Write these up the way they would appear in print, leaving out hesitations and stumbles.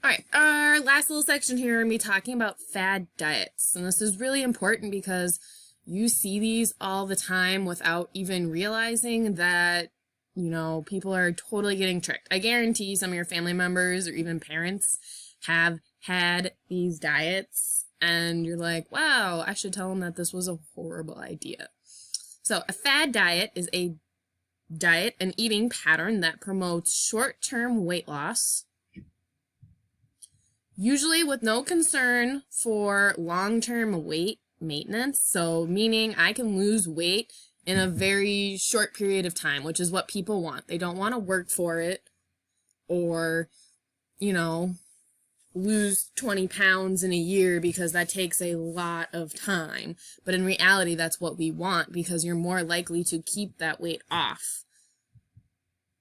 All right, our last little section here, we're going to be talking about fad diets. And this is really important because you see these all the time without even realizing that, people are totally getting tricked. I guarantee some of your family members or even parents have had these diets and you're like, wow, I should tell them that this was a horrible idea. So a fad diet is a diet and eating pattern that promotes short-term weight loss, usually with no concern for long-term weight maintenance. So meaning I can lose weight in a very short period of time, which is what people want. They don't want to work for it or, lose 20 pounds in a year because that takes a lot of time. But in reality, that's what we want because you're more likely to keep that weight off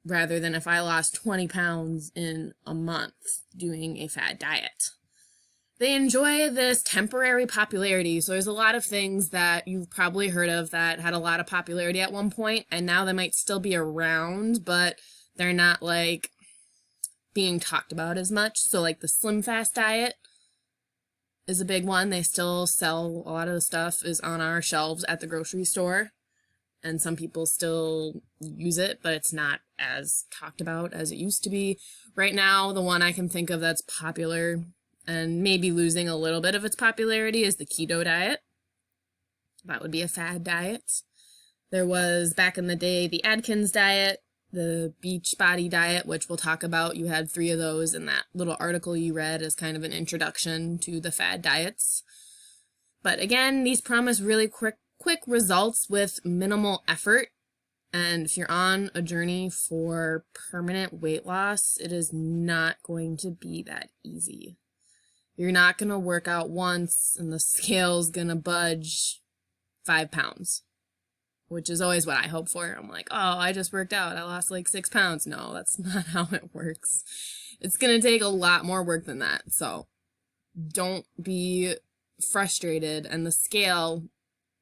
rather than if I lost 20 pounds in a month doing a fad diet. They enjoy this temporary popularity. So there's a lot of things that you've probably heard of that had a lot of popularity at one point, and now they might still be around, but they're not like being talked about as much. So like the Slim Fast diet is a big one. They still sell a lot of the stuff is on our shelves at the grocery store. And some people still use it, but it's not as talked about as it used to be. Right now, the one I can think of that's popular and maybe losing a little bit of its popularity is the keto diet. That would be a fad diet. There was, back in the day, the Atkins diet, the Beachbody diet, which we'll talk about. You had 3 of those in that little article you read as kind of an introduction to the fad diets. But again, these promise really quick results with minimal effort. And if you're on a journey for permanent weight loss, it is not going to be that easy. You're not going to work out once and the scale's going to budge 5 pounds, which is always what I hope for. I'm like, oh, I just worked out. I lost like 6 pounds. No, that's not how it works. It's going to take a lot more work than that. So don't be frustrated. And the scale,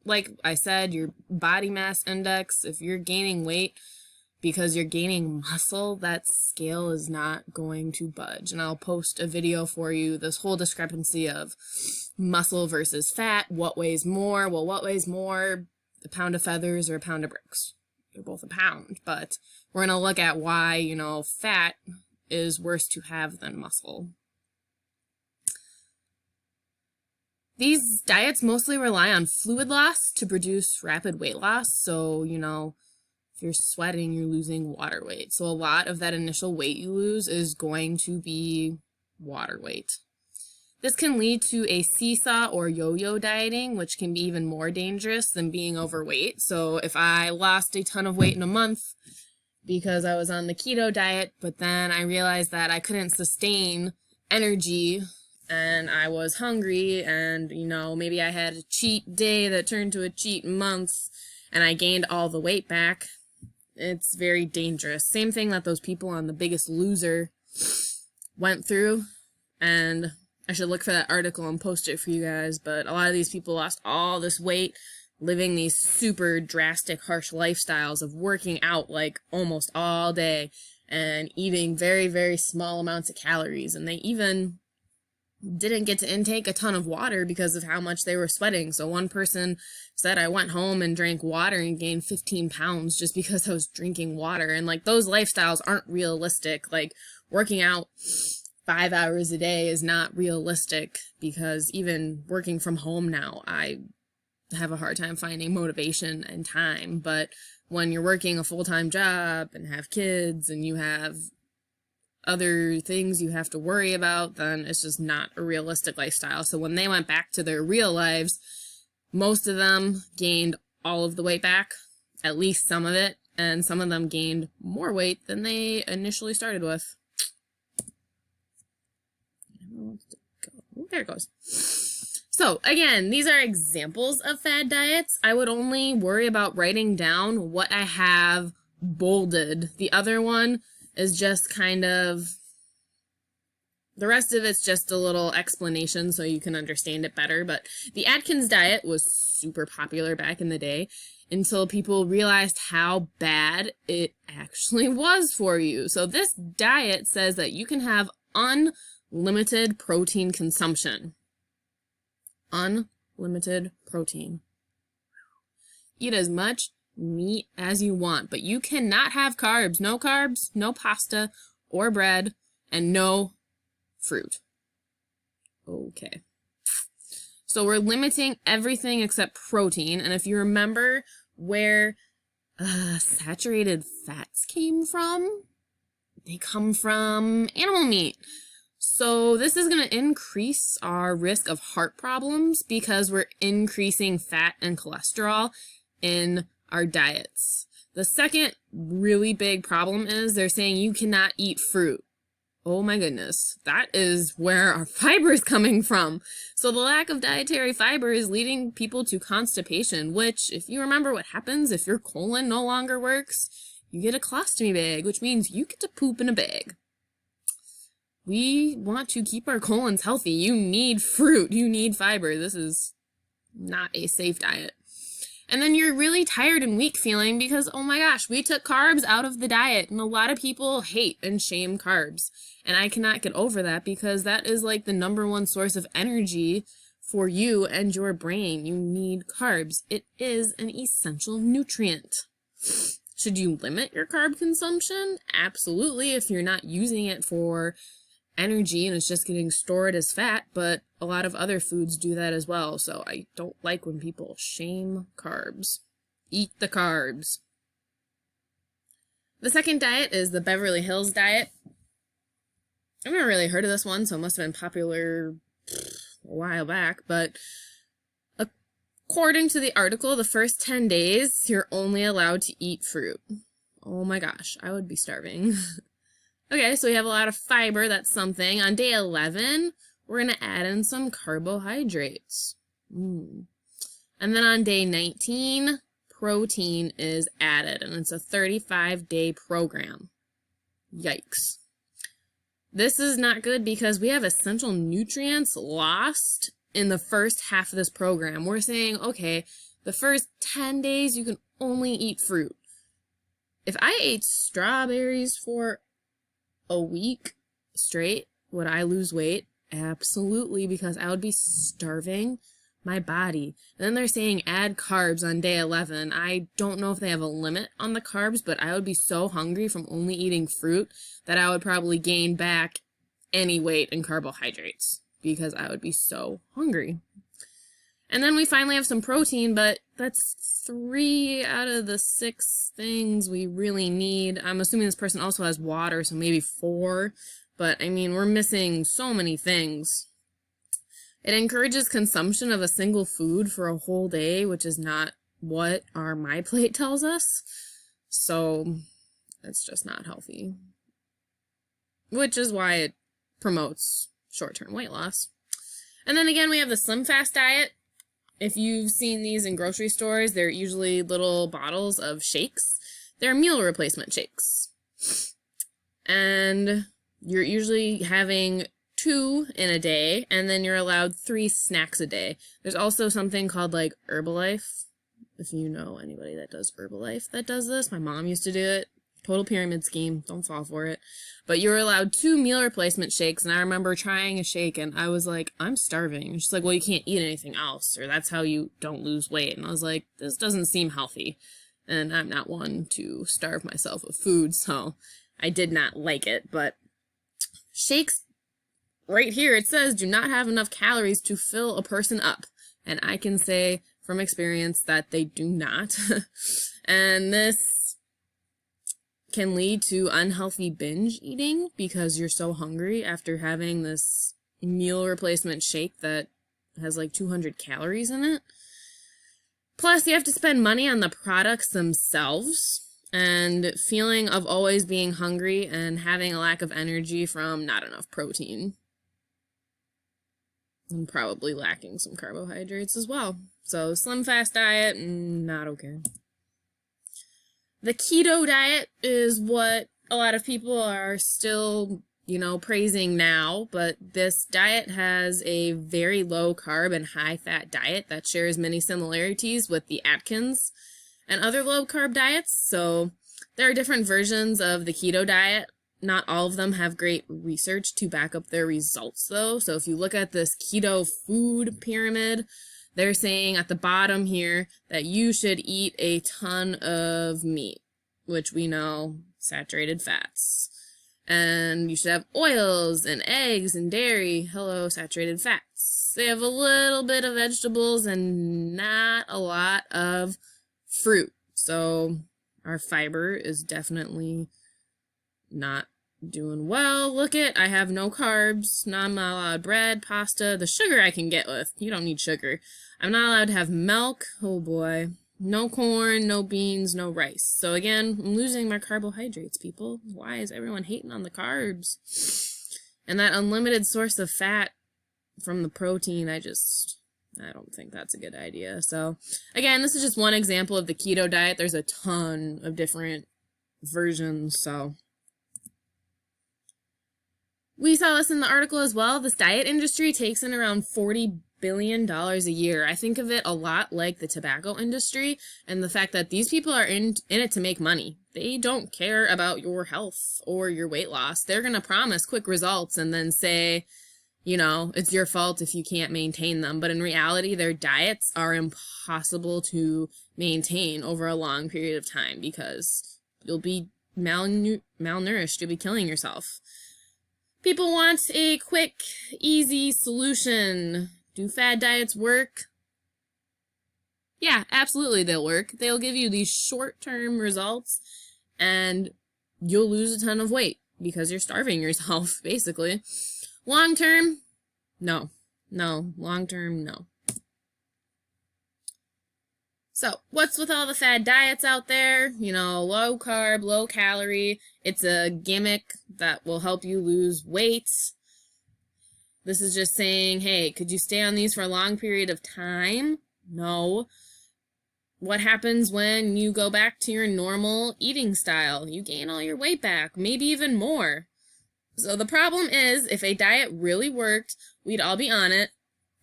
like I said, your body mass index, if you're gaining weight because you're gaining muscle, that scale is not going to budge. And I'll post a video for you, this whole discrepancy of muscle versus fat. What weighs more? Well, what weighs more, a pound of feathers or a pound of bricks? They're both a pound, but we're going to look at why, fat is worse to have than muscle. These diets mostly rely on fluid loss to produce rapid weight loss. So, if you're sweating, you're losing water weight. So a lot of that initial weight you lose is going to be water weight. This can lead to a seesaw or yo-yo dieting, which can be even more dangerous than being overweight. So if I lost a ton of weight in a month because I was on the keto diet, but then I realized that I couldn't sustain energy and I was hungry and, maybe I had a cheat day that turned to a cheat month and I gained all the weight back, it's very dangerous. Same thing that those people on The Biggest Loser went through. And I should look for that article and post it for you guys. But a lot of these people lost all this weight living these super drastic, harsh lifestyles of working out like almost all day and eating very, very small amounts of calories. And they even didn't get to intake a ton of water because of how much they were sweating. So one person said, I went home and drank water and gained 15 pounds just because I was drinking water. And like those lifestyles aren't realistic. Like working out 5 hours a day is not realistic because even working from home now, I have a hard time finding motivation and time. But when you're working a full-time job and have kids and you have other things you have to worry about, then it's just not a realistic lifestyle. So when they went back to their real lives, most of them gained all of the weight back, at least some of it, and some of them gained more weight than they initially started with. There it goes. So again, these are examples of fad diets. I would only worry about writing down what I have bolded. The other one is just kind of, the rest of it's just a little explanation so you can understand it better. But the Atkins diet was super popular back in the day until people realized how bad it actually was for you. So this diet says that you can have unlimited protein consumption. Unlimited protein. Eat as much meat as you want, but you cannot have carbs. No carbs, no pasta or bread, and no fruit. Okay. So we're limiting everything except protein, and if you remember where saturated fats came from, they come from animal meat. So this is going to increase our risk of heart problems because we're increasing fat and cholesterol in our diets. The second really big problem is they're saying you cannot eat fruit. Oh my goodness, that is where our fiber is coming from. So the lack of dietary fiber is leading people to constipation, which, if you remember what happens if your colon no longer works, you get a colostomy bag, which means you get to poop in a bag. We want to keep our colons healthy. You need fruit. You need fiber. This is not a safe diet. And then you're really tired and weak feeling because, oh my gosh, we took carbs out of the diet. And a lot of people hate and shame carbs. And I cannot get over that because that is like the #1 source of energy for you and your brain. You need carbs. It is an essential nutrient. Should you limit your carb consumption? Absolutely, if you're not using it for energy and it's just getting stored as fat, but a lot of other foods do that as well. So I don't like when people shame carbs. Eat the carbs. The second diet is the Beverly Hills diet. I've never really heard of this one, so it must have been popular a while back, but according to the article, the first 10 days, you're only allowed to eat fruit. Oh my gosh, I would be starving. Okay, so we have a lot of fiber, that's something. On day 11, we're going to add in some carbohydrates. And then on day 19, protein is added, and it's a 35-day program. Yikes. This is not good because we have essential nutrients lost in the first half of this program. We're saying, okay, the first 10 days, you can only eat fruit. If I ate strawberries for a week straight, would I lose weight? Absolutely, because I would be starving my body. And then they're saying add carbs on day 11. I don't know if they have a limit on the carbs, but I would be so hungry from only eating fruit that I would probably gain back any weight in carbohydrates because I would be so hungry. And then we finally have some protein, but that's 3 out of the 6 things we really need. I'm assuming this person also has water, so maybe 4. But, I mean, we're missing so many things. It encourages consumption of a single food for a whole day, which is not what our MyPlate tells us. So, it's just not healthy. Which is why it promotes short-term weight loss. And then again, we have the Slim Fast diet. If you've seen these in grocery stores, they're usually little bottles of shakes. They're meal replacement shakes. And you're usually having 2 in a day, and then you're allowed 3 snacks a day. There's also something called like Herbalife. If you know anybody that does Herbalife that does this, my mom used to do it. Total pyramid scheme. Don't fall for it. But you're allowed 2 meal replacement shakes, and I remember trying a shake, and I was like, I'm starving. She's like, well, you can't eat anything else, or that's how you don't lose weight. And I was like, this doesn't seem healthy. And I'm not one to starve myself of food, so I did not like it. But shakes, right here, it says, do not have enough calories to fill a person up. And I can say from experience that they do not. And this can lead to unhealthy binge eating because you're so hungry after having this meal replacement shake that has like 200 calories in it. Plus, you have to spend money on the products themselves and feeling of always being hungry and having a lack of energy from not enough protein. And probably lacking some carbohydrates as well. So, Slim Fast diet, not okay. The keto diet is what a lot of people are still, praising now, but this diet has a very low carb and high fat diet that shares many similarities with the Atkins and other low carb diets. So there are different versions of the keto diet. Not all of them have great research to back up their results, though. So if you look at this keto food pyramid, they're saying at the bottom here that you should eat a ton of meat, which we know, saturated fats. And you should have oils and eggs and dairy. Hello, saturated fats. They have a little bit of vegetables and not a lot of fruit. So our fiber is definitely not doing well. Look it, I have no carbs, not allowed bread, pasta, the sugar I can get with. You don't need sugar. I'm not allowed to have milk. Oh boy. No corn, no beans, no rice. So again, I'm losing my carbohydrates, people. Why is everyone hating on the carbs? And that unlimited source of fat from the protein, I don't think that's a good idea. So again, this is just one example of the keto diet. There's a ton of different versions, so. We saw this in the article as well. This diet industry takes in around $40 billion a year. I think of it a lot like the tobacco industry and the fact that these people are in it to make money. They don't care about your health or your weight loss. They're going to promise quick results and then say, you know, it's your fault if you can't maintain them. But in reality, their diets are impossible to maintain over a long period of time because you'll be malnourished. You'll be killing yourself. People want a quick, easy solution. Do fad diets work? Yeah, absolutely they'll work. They'll give you these short-term results and you'll lose a ton of weight because you're starving yourself, basically. Long-term, no. No. Long-term, no. So, what's with all the fad diets out there? You know, low carb, low calorie. It's a gimmick that will help you lose weight. This is just saying, hey, could you stay on these for a long period of time? No. What happens when you go back to your normal eating style? You gain all your weight back, maybe even more. So the problem is, if a diet really worked, we'd all be on it.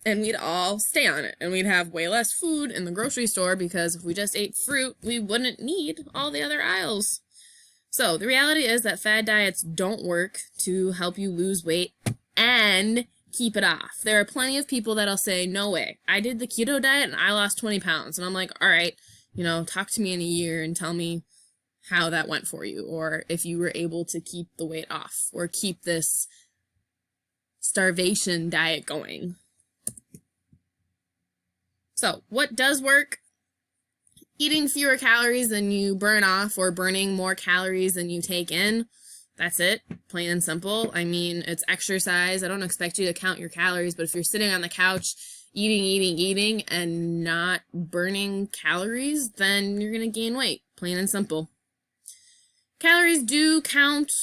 And we'd all stay on it, and we'd have way less food in the grocery store because if we just ate fruit, we wouldn't need all the other aisles. So the reality is that fad diets don't work to help you lose weight and keep it off. There are plenty of people that'll say, no way, I did the keto diet and I lost 20 pounds. And I'm like, all right, you know, talk to me in a year and tell me how that went for you, or if you were able to keep the weight off or keep this starvation diet going. So, what does work? Eating fewer calories than you burn off or burning more calories than you take in. That's it, plain and simple. I mean, it's exercise. I don't expect you to count your calories, but if you're sitting on the couch eating, and not burning calories, then you're going to gain weight, plain and simple. Calories do count,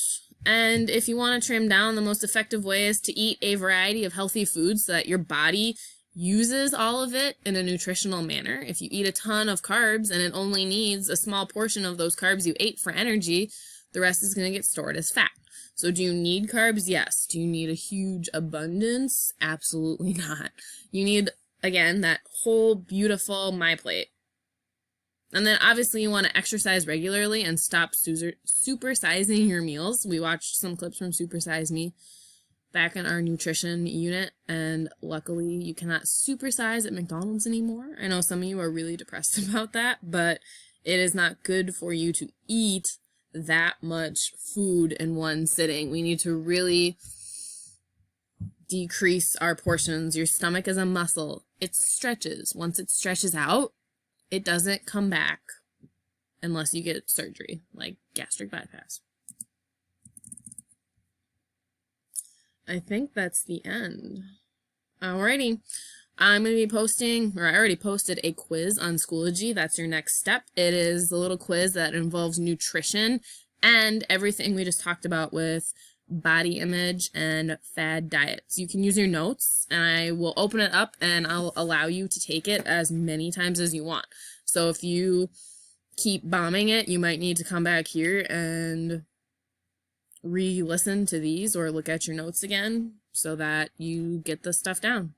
and if you want to trim down, the most effective way is to eat a variety of healthy foods so that your body uses all of it in a nutritional manner. If you eat a ton of carbs and it only needs a small portion of those carbs you ate for energy, the rest is going to get stored as fat. So do you need carbs? Yes. Do you need a huge abundance? Absolutely not. You need, again, that whole beautiful MyPlate. And then obviously you want to exercise regularly and stop supersizing your meals. We watched some clips from Super Size Me back in our nutrition unit, and luckily you cannot supersize at McDonald's anymore. I know some of you are really depressed about that, but it is not good for you to eat that much food in one sitting. We need to really decrease our portions. Your stomach is a muscle. It stretches. Once it stretches out, it doesn't come back unless you get surgery, like gastric bypass. I think that's the end. Alrighty. I'm going to be posting, or I already posted, a quiz on Schoology. That's your next step. It is a little quiz that involves nutrition and everything we just talked about with body image and fad diets. You can use your notes, and I will open it up and I'll allow you to take it as many times as you want. So if you keep bombing it, you might need to come back here and re-listen to these or look at your notes again so that you get the stuff down.